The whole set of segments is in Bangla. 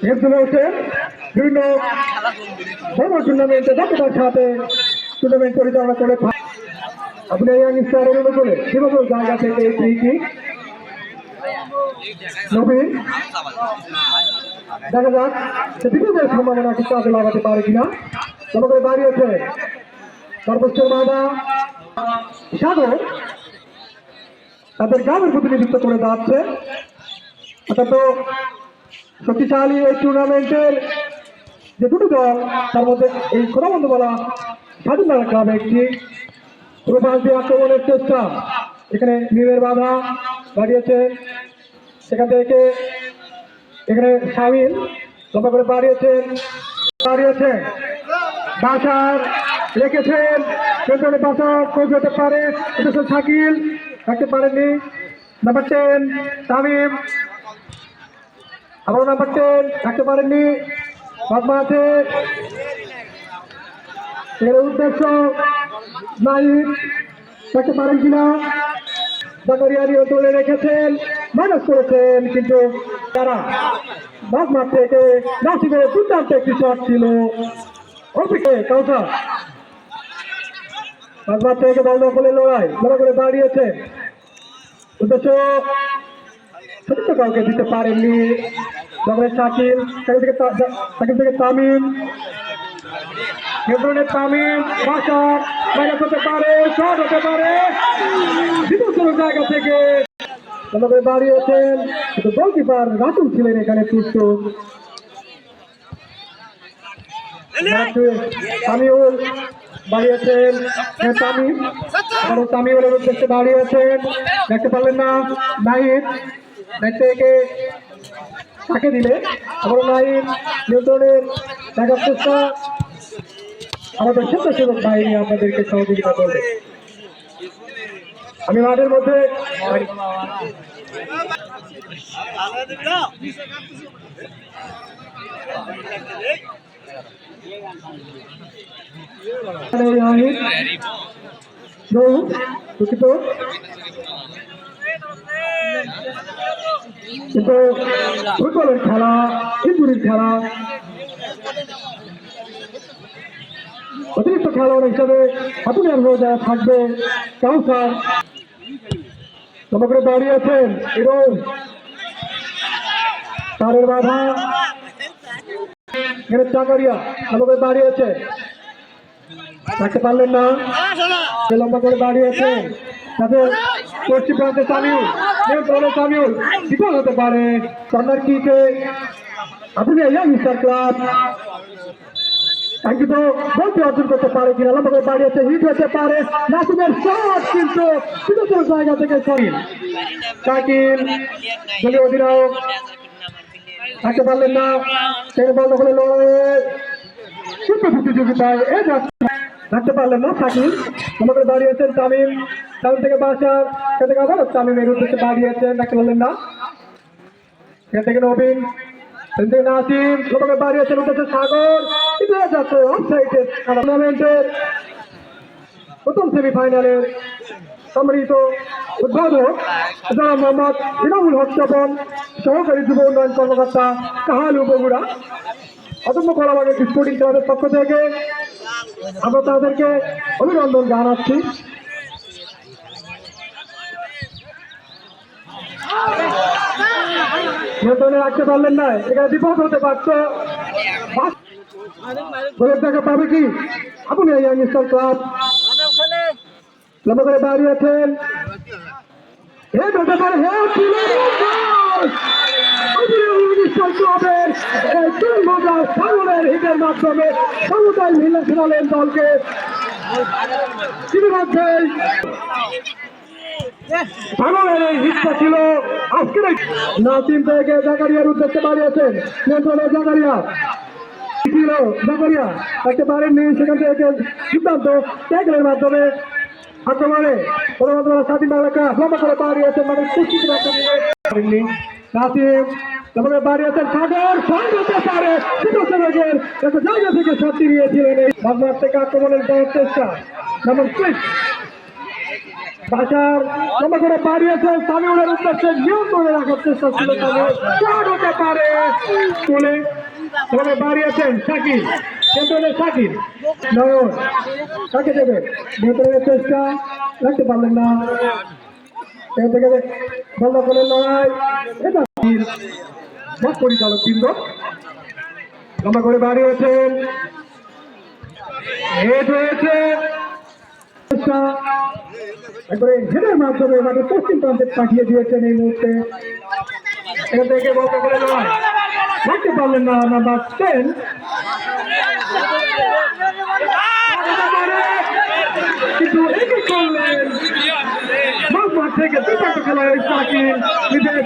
এর জন্য হচ্ছে বিভিন্ন বড় টুর্নামেন্টে দক্ষতার সাথে টুর্নামেন্ট পরিচালনা করে আপনি ইয়াং স্টারের অনুকূলে কিভাবে জায়গা থেকে এই ফ্রি কিক নবীন দেখা যাক সে বিপদের সম্ভাবনা কি কাজে লাগাতে পারে কিনা তোমাকে দাঁড়িয়েছে সর্বোচ্চ বাধা সাগর তাদের গ্রামের প্রতিনিধিত্ব করে যাচ্ছে অর্থাৎ শক্তিশালী এই টুর্নামেন্টের যে দুটো দল তার মধ্যে এই খোদাবন্ধ বলা স্বাধীনতা ক্লাব একটি প্রবাসী আক্রমণের চেষ্টা এখানে নিমের বাধা বাড়িয়েছে সেখান থেকে এখানে শামিল লম্বা করে বাড়িয়েছেন বাসার রেখেছেন পেছনে বাসা কোচ হতে পারে শাকিল রাখতে পারেননি নাম্বার 10 তামিম আবার নাম্বার 10 রাখতে পারেননি বাদমা আছে এর উদ্দেশ্য নাইট রাখতে পারেন কিনা জাকারিয়ারিও তুলে রেখেছেন মাইনাস করেছেন কিন্তু তারা বাদমা থেকে নাসিবের দুর্দান্ত একটি শট ছিল অফিসে কাউসা বাদমা থেকে বল দখলে লড়াই করে দাঁড়িয়েছে উদ্দেশ্য ছোট্ট কাউকে দিতে পারেননি তারপরে শাকিল থেকে তামিম নিয়ন্ত্রণের তামিম বাসা মাইনাস হতে পারে শট হতে পারে বিপজ্জনক জায়গা থেকে আমাদের দাঁড়িয়েছেন কিন্তু গোলকিপার রাতুল ছিলেন এখানে প্রস্তুত তামিউল দাঁড়িয়েছেন তামিম তামিউলের উদ্দেশ্যে দাঁড়িয়েছেন দেখতে পারলেন না নাহিদ থেকে তাকে দিলে আবার নাহিদ নিয়ন্ত্রণের দেখার চেষ্টা আমাদের স্বেচ্ছাসেবক বাহিনী আপনাদেরকে সহযোগিতা করবে আমি মাঠের মধ্যে দুঃখিত কিন্তু ফুটবলের খেলা ইঞ্জুরির খেলা অতিরিক্ত খেলোয়াড় হিসাবে হাতুনিয়ার হয়ে যাওয়া থাকবে কাউসার সমগ্র দাঁড়িয়েছেন এবং তারের বাধা এখানে জাকারিয়া সমগ্র দাঁড়িয়েছে থাকতে পারলেন না লম্বা করে দাঁড়িয়েছে তাদের পশ্চিম প্রান্তে তামিউল বিফল হতে পারে কর্নার কিকে হাতুনিয়া ইয়াং স্টার ক্লাব কিন্তু বলতে অর্জন করতে পারে কিনা লম্বা করে দাঁড়িয়েছে হিট হতে পারে নাসিমের শট কিন্তু বিপজ্জনক জায়গা থেকে সরিয়ে শাকিল দলীয় অধিনায়ক থাকতে পারলেন না সেই বল দখলে লড়াই সুন্দর প্রতিযোগিতায় থাকতে পারলেন না শাকিল লম্বা করে দাঁড়িয়েছেন তামিম থেকে বাসার সে থেকে আবার তামিমের উদ্দেশ্যে দাঁড়িয়েছেন থাকতে পারলেন না সে থেকে নবীন নাসিম লম্বা দাঁড়িয়েছেন উদ্দেশ্যে সাগর যাচ্ছে অফসাইডের টুর্নামেন্টের প্রথম সেমিফাইনালের সম্মানিত উদ্বোধক জনাব মোহাম্মদ ইনামুল হক স্বপন সহকারী যুব উন্নয়ন কর্মকর্তা কাহালু বগুড়া অদম্য কলাবাগের স্পোর্টিং ক্লাবের পক্ষ থেকে আমরা তাদেরকে অভিনন্দন জানাচ্ছি নিয়ন্ত্রণে রাখতে পারলেন না এখানে বিপদ হতে পারত গোলের টাকা পাবে কি আপনি ইয়াং স্টার ক্লাব লম্বা করে দাঁড়িয়েছেন হেড হতে পারে সাগরের হিটের মাধ্যমে সমুদায় মিলে ফেরালেন দলকে ইতিমধ্যেই সাগরের এই হিটটা ছিল আজকের নাসিম থেকে জাকারিয়ার উদ্দেশ্যে দাঁড়িয়েছেন নিয়ন্ত্রণে জাকারিয়া থাকতে পারেননি সেখান থেকে সিদ্ধান্ত ট্যাগলের মাধ্যমে আক্রমণে স্বাধীন বাংলা লম্বা করে দাঁড়িয়েছেন মানে প্রস্তুতি নাসিম তারপরে দাঁড়িয়েছেন সাগর হতে পারে একটা জায়গা থেকে শক্তি নিয়েছিলেন এই বাদমার থেকে আক্রমণের দেওয়ার চেষ্টা নম্বর 6 বাসার লম্বা করে বাড়িয়েছে সামিউলের উদ্দেশ্যে নিয়ন্ত্রণে রাখার চেষ্টা ছিল শট হতে পারে তুলে তবে বাড়িয়েছেন শাকিল নিয়ন্ত্রণে শাকিল নয়ন তাকে দেবে নিয়ন্ত্রণের চেষ্টা রাখতে পারলেন না এখান থেকে বন্ধ করে লড়াই এটা পরিচালক বৃন্দ লম্বা করে বাড়িয়েছেন হেড হয়েছে একবারে হেডের মাধ্যমে আমাদের পশ্চিম প্রান্তে পাঠিয়ে দিয়েছেন এই মুহূর্তে এখান থেকে বলতে করে নয় দেখতে পারলেন না নাম্বার 10 কিন্তু এটি করলেন মাঠ থেকে দুপাশে খেলা শাকিল নিজের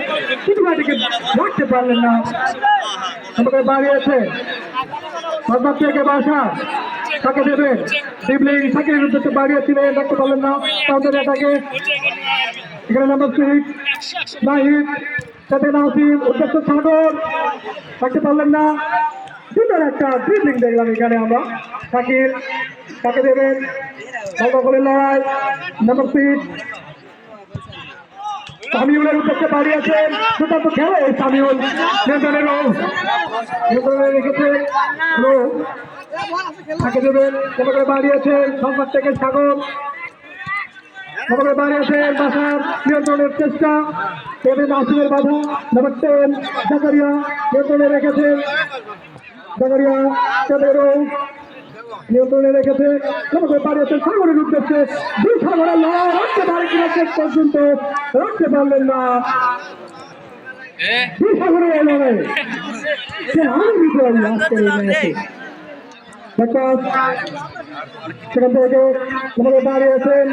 প্রতিভাটিকে ধরতে পারলেন না আমাকে বাড়িয়েছে মাঠ থেকে বাসা তাকে দেবেন শিবলিং শাকিলের উদ্দেশ্যে বাড়িয়েছিলেন দেখতে পারলেন না তাদের এটাকে এখানে নাম্বার 6 নাহিদ সাথে নাসিম উদ্দেশ্য সাগর দেখতে পারলেন না সুন্দর একটা ড্রিবলিং দেখলাম এখানে আমরা শাকিল তাকে দেবেন ভালো করে লড়াই নাম্বার 6 সামিউলের উদ্দেশ্যে বাড়িয়েছেন দুর্দান্ত খেলে সামিউল নিয়ন্ত্রণে রেখেছে তাকে দেবেন তোমাকে বাড়িয়েছেন সংবাদ থেকে সাগর তোমাকে বাড়িয়েছেন বাসার নিয়ন্ত্রণের চেষ্টা দেবেন আসিমের বাধা নাম্বার 10 জাকারিয়া নিয়ন্ত্রণে রেখেছেন জাকারিয়া নিয়ন্ত্রণে রেখেছে তোমাকে বাড়িয়েছেন সাগরের উদ্দেশ্যে দুই সাগরের লড়াই রাখতে পারে কিনা শেষ পর্যন্ত রাখতে পারলেন না দুই সাগরের লড়াই সে আরো বিজয় লাভ করে নিয়েছে সেখান থেকে তোমাকে দাঁড়িয়েছেন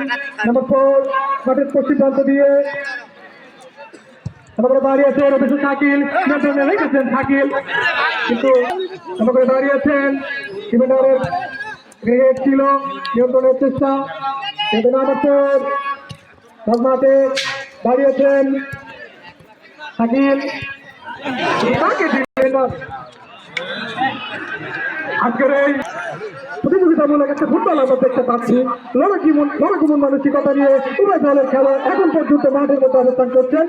নাম্বার 4 মাঠের পশ্চিম প্রান্ত দিয়ে আমাকে দাঁড়িয়েছেন অফিসে শাকিল নিয়ন্ত্রণে রেখেছেন শাকিল কিন্তু আমাকে দাঁড়িয়েছেন ইভেন্টারের ক্রিকেট ছিল নিয়ন্ত্রণের চেষ্টা কিন্তু নাম্বার 4 মাঠে দাঁড়িয়েছেন শাকিল তাকে দিলেন আজকের এই প্রতিযোগিতামূলক একটা ফুটবল আমরা দেখতে পাচ্ছি লড়াকুমন মানসিকতা নিয়ে উভয় দলের খেলা এখন পর্যন্ত মাঠের মধ্যে অবস্থান করছে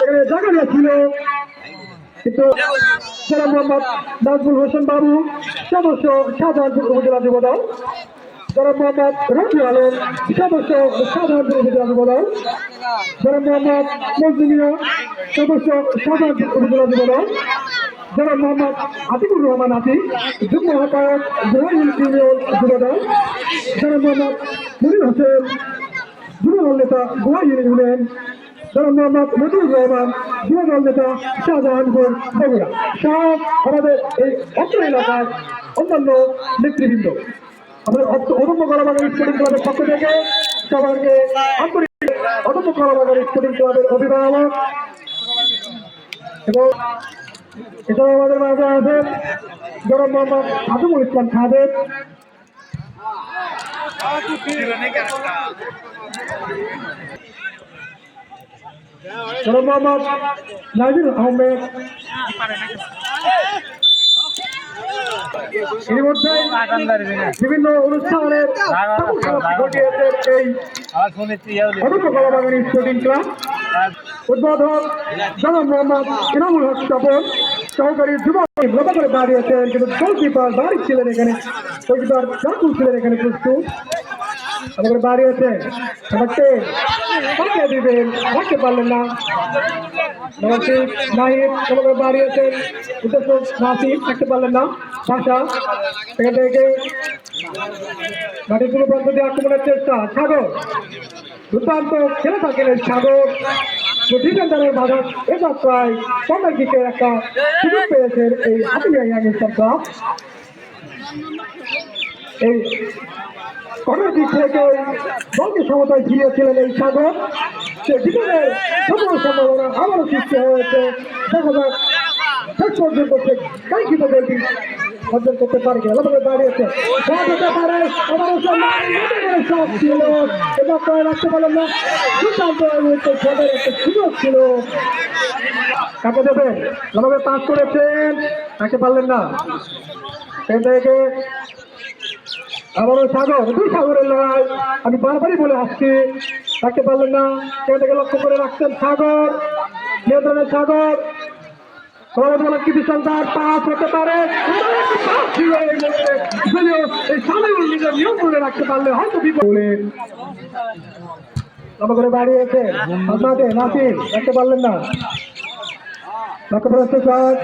এখানে জায়গা ছিল কিন্তু জনাব মোহাম্মদ নাজমুল হোসেন বাবু সদস্য শাহজাহানপুর উপজেলা যুবদল জনাব মোহাম্মদ রফি আলম সদস্য শাহজাহানপুর উপজেলা যুবদল জনাব মোহাম্মদ মজদুমিয়া সদস্য শাহজাহানপুর উপজেলা যুবদল জনাব মোহাম্মদ আতিকুর রহমান আতিক যুগ্ম আহ্বায়ক জোহাইল ইউনিয়ন যুবদল জনাব মোহাম্মদ মুনির হোসেন যুবদল নেতা গোয়াইল ইউনিয়ন জনাব মোহাম্মদ মজিবুর রহমান যুবদল নেতা শাহজাহানপুর বগুড়া সব আমাদের এই অত্র এলাকার অন্যান্য নেতৃবৃন্দ আমাদের অদম্য কলাবাগান স্পোর্টিং ক্লাবের পক্ষ থেকে সবাইকে আন্তরিক অদম্য কলাবাগান স্পোর্টিং ক্লাবের অভিভাবক এবং এছাড়াও আমাদের মাঝে আছেন জনাব মোহাম্মদ আজমুল ইসলাম খাদের জনাব মোহাম্মদ নাজির আহমেদ ইতিমধ্যে বিভিন্ন অনুষ্ঠানের ঘটিয়েছে এই অদম্য কলাবাগান স্পোর্টিং ক্লাব উদ্বোধক জনাব মোহাম্মদ ইনামুল হক তপন সহকারী যুবক লম্বা করে দাঁড়িয়েছেন কিন্তু গোলকিপার বাড়ি ছিলেন এখানে গোলকিপার জাকুল ছিলেন এখানে প্রস্তুত আমাদের দাঁড়িয়েছেন আমাকে পাঠিয়ে দিবেন রাখতে পারলেন না নাহিদ আমাদের দাঁড়িয়েছেন উদ্দেশ্য নাসিম রাখতে পারলেন না ভাষা সেখান থেকে মাটির কোনো প্রান্ত দিয়ে আক্রমণের চেষ্টা সাগর দুর্দান্ত খেলে থাকেন সাগর ডিফেন্ডারের বাধা এবার প্রায় কর্নার কিকের একটা সুযোগ পেয়েছেন এই হাতিমিয়া ইয়াং ক্লাব এই কর্নার কিক থেকে বলকে সমতায় ফিরিয়েছিলেন এই সাগর সে জীবনের সকল সম্ভাবনা আবারও সৃষ্টি হয়েছে দেখা যাক শেষ পর্যন্ত সে কাঙ্ক্ষিত গোলটি অর্জন করতে পারে কিনা দাঁড়িয়েছে হতে পারে সব ছিল এবার প্রায় রাখতে পারলেন না দুর্দান্ত একটা সুযোগ ছিল কাকে দেবেন আমাকে পাস করেছেন রাখতে পারলেন না সে থেকে আবারও সাগর দুই সাগরের লড়াই আমি বারবারই বলে আসছি রাখতে পারলেন না, সেটাকে লক্ষ্য করে রাখছেন সাগর, নিয়ন্ত্রণের সাগর। কি সন্তান পাস হতে পারে, এই সামিউল নিজের নিয়ন্ত্রণে রাখতে পারলে হয়তো বিপদে লম্বা করে বাড়িয়েছে আপনাকে নাসির, রাখতে পারলেন না। লক্ষ্য করছে শট,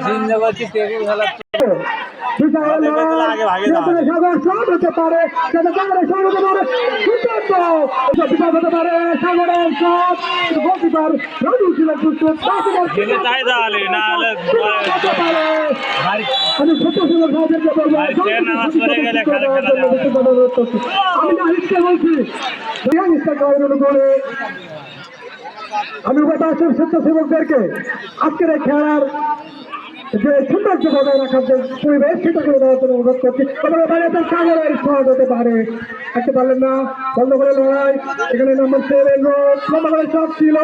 সাগর শট হতে পারে, সেটা সাগরের শট হতে পারে, বিপদ হতে পারে সাগরের শট, গোলকিপার রাজু ছিলেন প্রস্তুত। আমি ছোট সুন্দর ভাইদেরকে বলবো, আমি নাহিদকে বলছি আমি উপাচার্যের স্বেচ্ছাসেবকদেরকে আজকের এই খেলার যে সৌন্দর্য বজায় রাখার যে পরিবেশ সেটা করে দেওয়ার জন্য অনুরোধ করছি। বাইরে সাগরের শট হতে পারে, রাখতে পারলেন না, বন্ধ করে লড়াই। এখানে নম্বর 7 লম্বা করে শট ছিল,